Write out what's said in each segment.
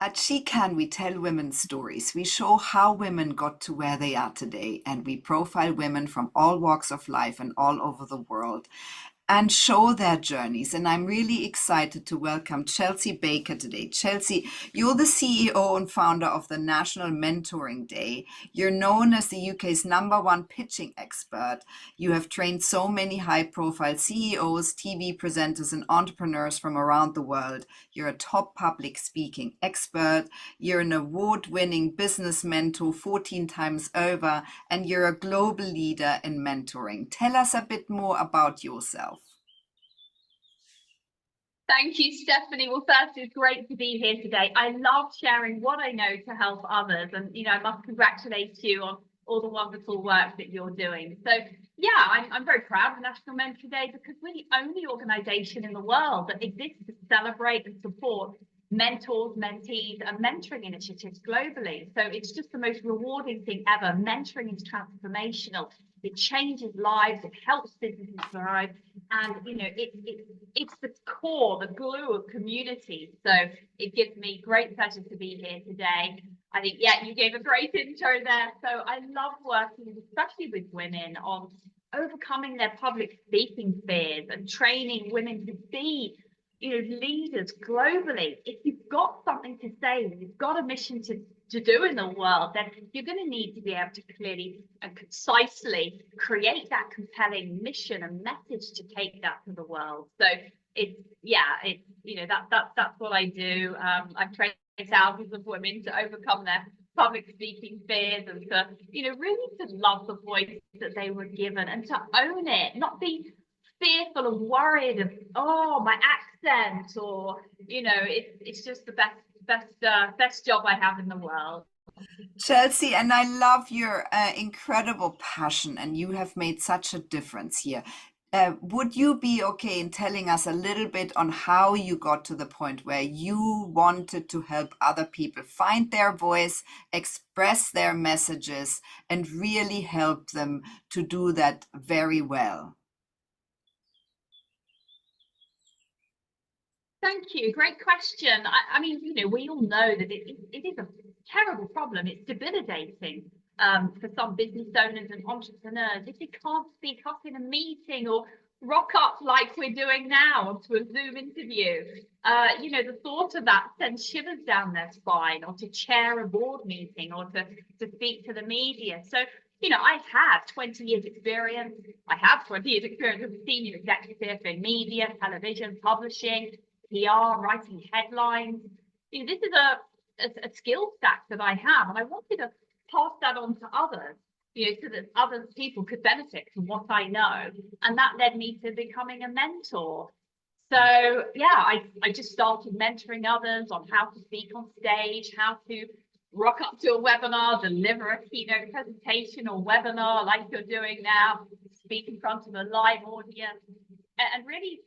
At She Can, we tell women's stories. We show how women got to where they are today, and we profile women from all walks of life and all over the world and show their journeys. And I'm really excited to welcome Chelsey Baker today. Chelsey, you're the CEO and founder of the National Mentoring Day. You're known as the UK's #1 pitching expert. You have trained so many high profile CEOs, TV presenters, and entrepreneurs from around the world. You're a top public speaking expert. You're an award winning business mentor 14 times over, and you're a global leader in mentoring. Tell us a bit more about yourself. Thank you, Stephanie. Well, first, it's great to be here today. I love sharing what I know to help others. And, I must congratulate you on all the wonderful work that you're doing. So, yeah, I'm very proud of National Mentor Day because we're the only organisation in the world that exists to celebrate and support mentors, mentees, and mentoring initiatives globally. So it's just the most rewarding thing ever. Mentoring is transformational. It changes lives, it helps businesses thrive, and it's the core, the glue of community. So it gives me great pleasure to be here today. I think, yeah, you gave a great intro there. So I love working, especially with women, on overcoming their public speaking fears and training women to be leaders globally. If you've got something to say, you've got a mission to do in the world, then you're going to need to be able to clearly and concisely create that compelling mission and message to take that to the world. So that's what I do. I've trained thousands of women to overcome their public speaking fears and to really to love the voice that they were given and to own it, not be fearful and worried of my accent, or it's just the best job I have in the world. Chelsey, and I love your incredible passion, and you have made such a difference here. Would you be okay in telling us a little bit on how you got to the point where you wanted to help other people find their voice, express their messages, and really help them to do that very well? Thank you. Great question. I mean, we all know that it is a terrible problem. It's debilitating for some business owners and entrepreneurs if they can't speak up in a meeting or rock up like we're doing now onto a Zoom interview. The thought of that sends shivers down their spine, or to chair a board meeting, or to speak to the media. So, I have 20 years experience. I have 20 years experience as a senior executive in media, television, publishing, PR, writing headlines. This is a skill stack that I have, and I wanted to pass that on to others, so that other people could benefit from what I know. And that led me to becoming a mentor. So yeah, I just started mentoring others on how to speak on stage, how to rock up to a webinar, deliver a keynote presentation or webinar like you're doing now, speak in front of a live audience, and really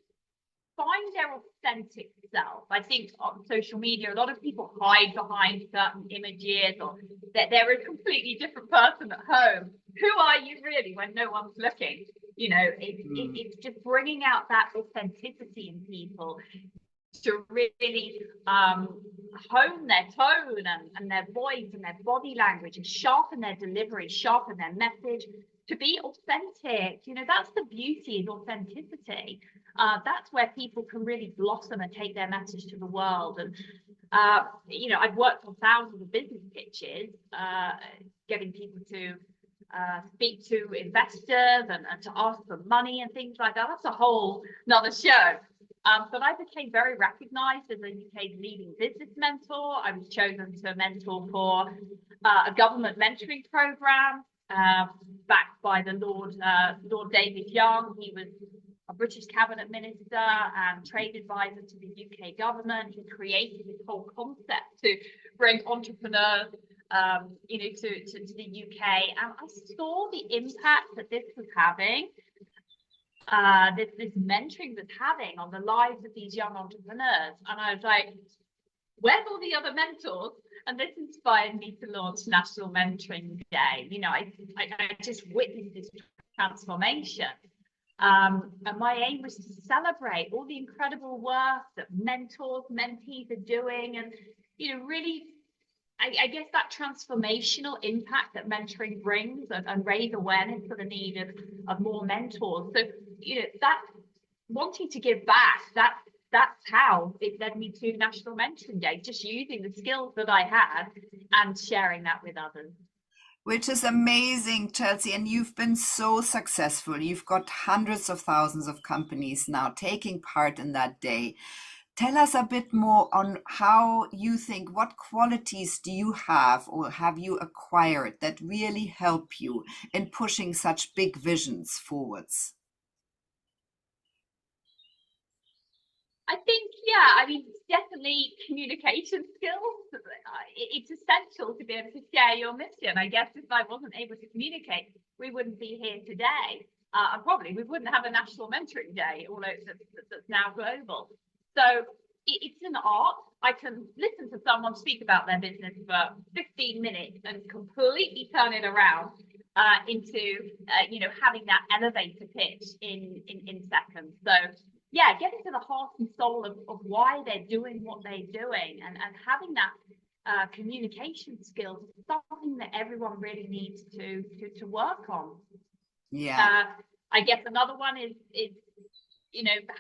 find their authentic self. I think on social media, a lot of people hide behind certain images, or that they're a completely different person at home. Who are you really when no one's looking? It's just bringing out that authenticity in people to really hone their tone and their voice and their body language, and sharpen their delivery, sharpen their message, to be authentic. That's the beauty, is authenticity. That's where people can really blossom and take their message to the world. And I've worked on thousands of business pitches, getting people to speak to investors and to ask for money and things like that. That's a whole another show. But I became very recognized as a UK's leading business mentor. I was chosen to mentor for a government mentoring program backed by the Lord David Young. He was a British cabinet minister and trade advisor to the UK government. He created this whole concept to bring entrepreneurs to the UK, and I saw the impact that this was having, this mentoring was having on the lives of these young entrepreneurs. And I was like, where's all the other mentors? And this inspired me to launch National Mentoring Day. I just witnessed this transformation. And my aim was to celebrate all the incredible work that mentors, mentees are doing, and really, I guess that transformational impact that mentoring brings, and raise awareness for the need of more mentors. So that wanting to give back, that's how it led me to National Mentoring Day, just using the skills that I had and sharing that with others. Which is amazing, Chelsey. And you've been so successful. You've got hundreds of thousands of companies now taking part in that day. Tell us a bit more on how you think, what qualities do you have or have you acquired that really help you in pushing such big visions forwards? I think, yeah, I mean, definitely communication skills. It's essential to be able to share your mission. I guess if I wasn't able to communicate, we wouldn't be here today. And probably we wouldn't have a National Mentoring Day, although that's now global. So it's an art. I can listen to someone speak about their business for 15 minutes and completely turn it around into, having that elevator pitch in seconds. So yeah, getting to the heart and soul of why they're doing what they're doing, and having that communication skills is something that everyone really needs to work on. Yeah. I guess another one is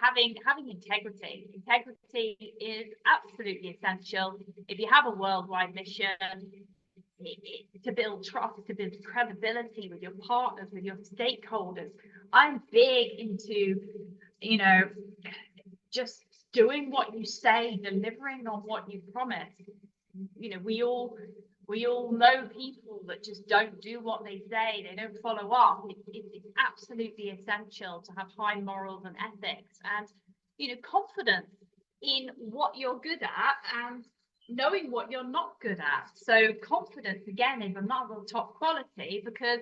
having integrity. Integrity is absolutely essential. If you have a worldwide mission, to build trust, to build credibility with your partners, with your stakeholders. I'm big into just doing what you say, delivering on what you promise. We all know people that just don't do what they say, they don't follow up. It's absolutely essential to have high morals and ethics, and confidence in what you're good at and knowing what you're not good at. So confidence, again, is another top quality, because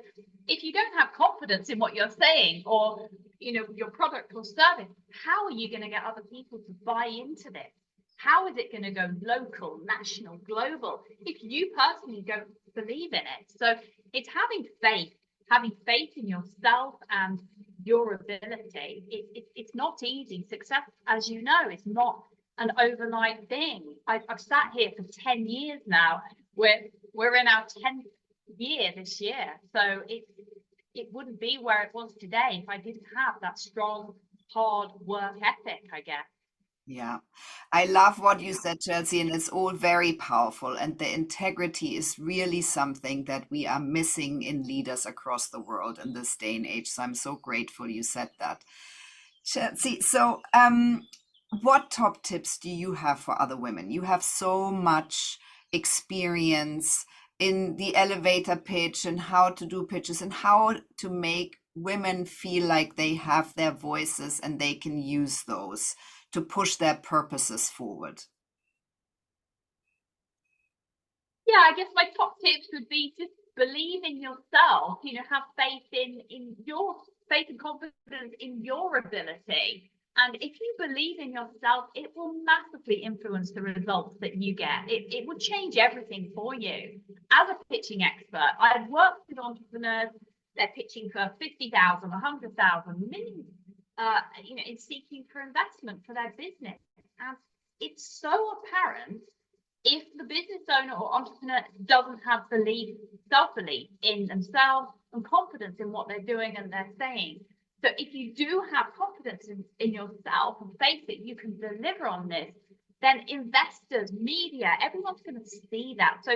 if you don't have confidence in what you're saying, or your product or service, how are you going to get other people to buy into this? How is it going to go local, national, global, if you personally don't believe in it? So it's having faith in yourself and your ability. It's not easy. Success, as you know, is not an overnight thing. I've sat here for 10 years now. We're in our 10th year this year. So it wouldn't be where it was today if I didn't have that strong, hard work ethic, I guess. Yeah, I love what you said, Chelsey, and it's all very powerful. And the integrity is really something that we are missing in leaders across the world in this day and age. So I'm so grateful you said that, Chelsey. So, what top tips do you have for other women? You have so much experience in the elevator pitch and how to do pitches and how to make women feel like they have their voices and they can use those to push their purposes forward. Yeah, I guess my top tips would be just believe in yourself, have faith in your faith and confidence in your ability. And if you believe in yourself, it will massively influence the results that you get. It will change everything for you. As a pitching expert, I've worked with entrepreneurs, they're pitching for 50,000, 100,000, millions, in seeking for investment for their business. And it's so apparent if the business owner or entrepreneur doesn't have self-belief in themselves and confidence in what they're doing and they're saying. So if you do have confidence in yourself and faith that you can deliver on this, then investors, media, everyone's going to see that. So,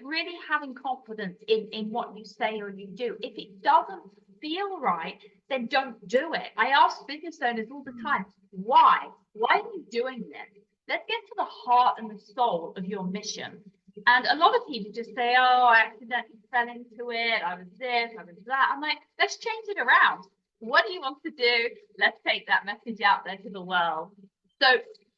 really having confidence in what you say or you do. If it doesn't feel right, then don't do it. I ask business owners all the time, why? Why are you doing this? Let's get to the heart and the soul of your mission. And a lot of people just say, oh, I accidentally fell into it. I was this, I was that. I'm like, let's change it around. What do you want to do? Let's take that message out there to the world. So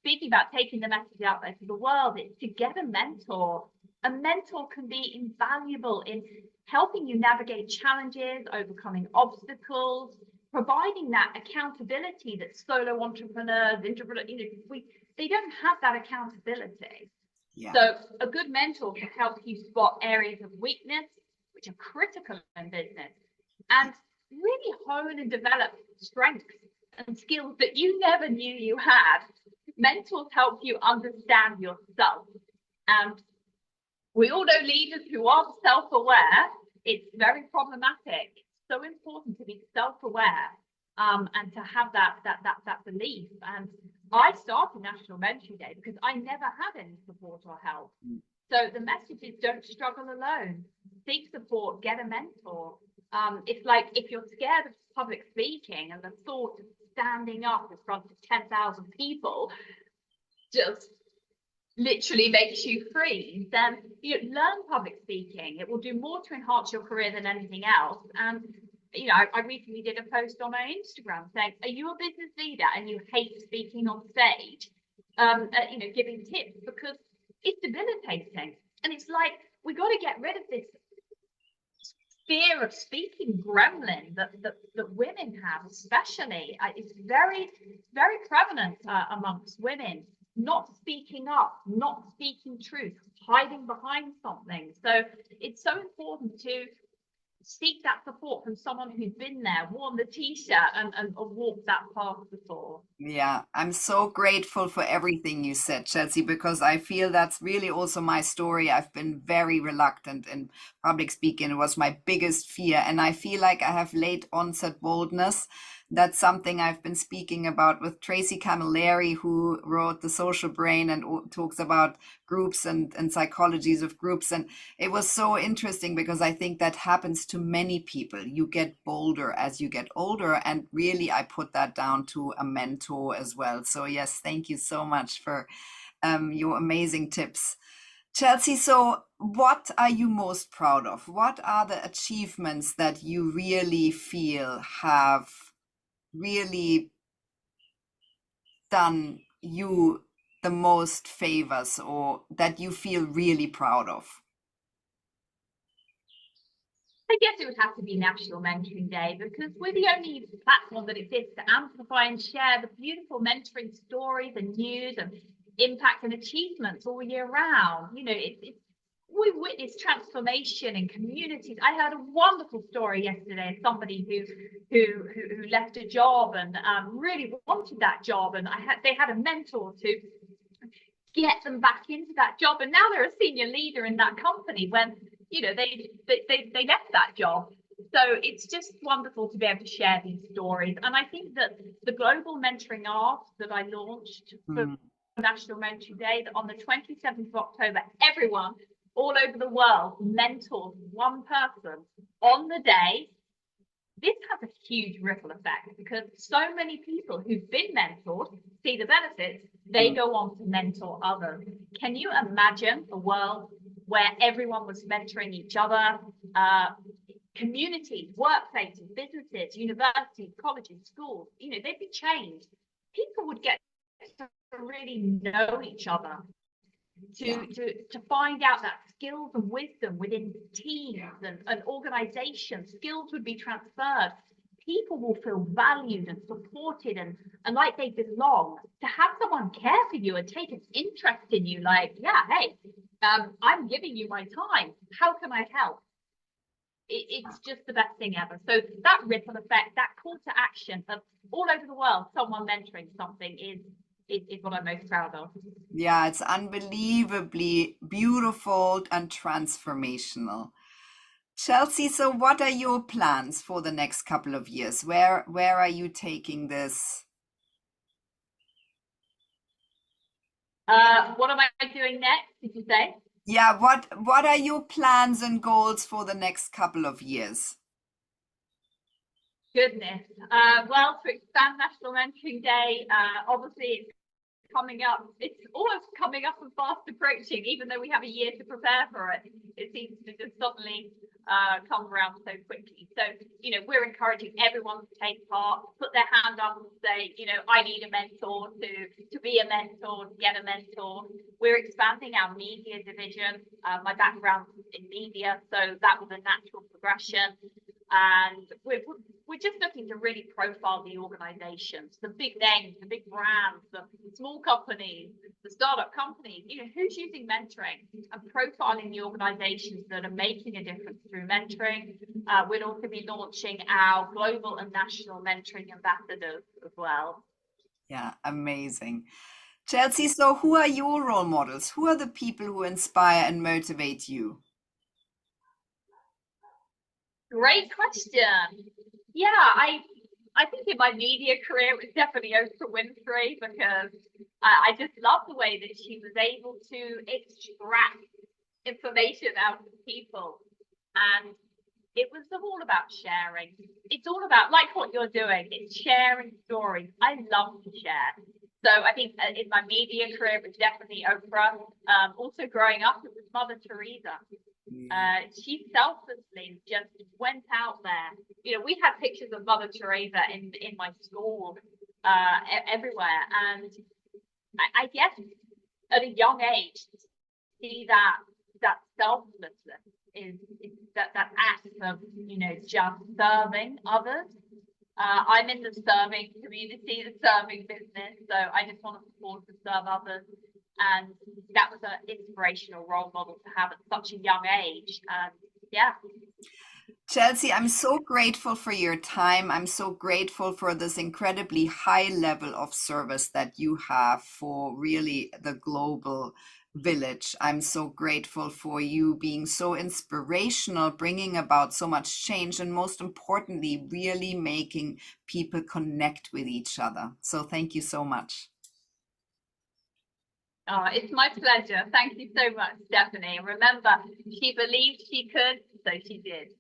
speaking about taking the message out there to the world, it's to get a mentor. A mentor can be invaluable in helping you navigate challenges, overcoming obstacles, providing that accountability that solo entrepreneurs, they don't have that accountability. Yeah. So a good mentor can help you spot areas of weakness, which are critical in business, and really hone and develop strengths and skills that you never knew you had. Mentors help you understand yourself. And we all know leaders who aren't self-aware. It's very problematic. So important to be self-aware, and to have that belief. And I started National Mentoring Day because I never had any support or help. So the message is, don't struggle alone. Seek support, get a mentor. It's like, if you're scared of public speaking and the thought of standing up in front of 10,000 people just literally makes you freeze, then learn public speaking. It will do more to enhance your career than anything else. And I recently did a post on my Instagram saying, are you a business leader and you hate speaking on stage? Giving tips, because it's debilitating. And it's like, we got to get rid of this fear of speaking gremlin that women have, especially. It's very, very prevalent amongst women, not speaking up, not speaking truth, hiding behind something. So it's so important to seek that support from someone who's been there, worn the t-shirt, and walked that path before. Yeah, I'm so grateful for everything you said, Chelsey, because I feel that's really also my story. I've been very reluctant in public speaking. It was my biggest fear. And I feel like I have late onset boldness. That's something I've been speaking about with Tracy Camilleri, who wrote The Social Brain and talks about groups and psychologies of groups. And it was so interesting because I think that happens to many people. You get bolder as you get older. And really, I put that down to a mentor as well. So yes, thank you so much for your amazing tips. Chelsey, so what are you most proud of? What are the achievements that you really feel have really done you the most favors, or that you feel really proud of? I guess it would have to be National Mentoring Day, because we're the only platform that exists to amplify and share the beautiful mentoring stories and news and impact and achievements all year round. We witness transformation in communities. I heard a wonderful story yesterday of somebody who left a job and really wanted that job, and they had a mentor to get them back into that job, and now they're a senior leader in that company when they left that job. So it's just wonderful to be able to share these stories. And I think that the global mentoring arc that I launched for National Mentoring Day, that on the 27th of October, everyone all over the world mentors one person on the day. This has a huge ripple effect, because so many people who've been mentored see the benefits. They go on to mentor others. Can you imagine a world where everyone was mentoring each other? Communities, workplaces, businesses, universities, colleges, schools, they'd be changed. People would get to really know each other, to find out that skills and wisdom within teams and organizations, skills would be transferred. People will feel valued and supported and like they belong. To have someone care for you and take an interest in you, like, yeah, hey, I'm giving you my time. How can I help? It's just the best thing ever. So that ripple effect, that call to action of all over the world, someone mentoring something is what I'm most proud of. Yeah, it's unbelievably beautiful and transformational. Chelsey, so what are your plans for the next couple of years? Where are you taking this? What am I doing next, did you say? Yeah, what are your plans and goals for the next couple of years? Goodness. Well, to expand National Mentoring Day, obviously it's coming up. It's almost coming up and fast approaching, even though we have a year to prepare for it. It seems to just suddenly come around so quickly. So, we're encouraging everyone to take part, put their hand up and say, I need a mentor to be a mentor, to get a mentor. We're expanding our media division. My background's in media, so that was a natural progression. And we're we're just looking to really profile the organizations, the big names, the big brands, the small companies, the startup companies, who's using mentoring, and profiling the organizations that are making a difference through mentoring. We'll also be launching our global and national mentoring ambassadors as well. Yeah, amazing. Chelsey, so who are your role models? Who are the people who inspire and motivate you? Great question. Yeah, I think in my media career it was definitely Oprah Winfrey, because I just love the way that she was able to extract information out of people. And it was all about sharing. It's all about, like what you're doing, it's sharing stories. I love to share. So I think in my media career, it was definitely Oprah. Also growing up, it was Mother Teresa. She selflessly just went out there. We had pictures of Mother Teresa in my school, everywhere. And I guess at a young age, see that selflessness is that act of just serving others. I'm in the serving community, the serving business, so I just want to support to serve others. And that was an inspirational role model to have at such a young age. Yeah. Chelsey, I'm so grateful for your time. I'm so grateful for this incredibly high level of service that you have for really the global village. I'm so grateful for you being so inspirational, bringing about so much change, and most importantly, really making people connect with each other. So thank you so much. Oh, it's my pleasure. Thank you so much, Stephanie. And remember, she believed she could, so she did.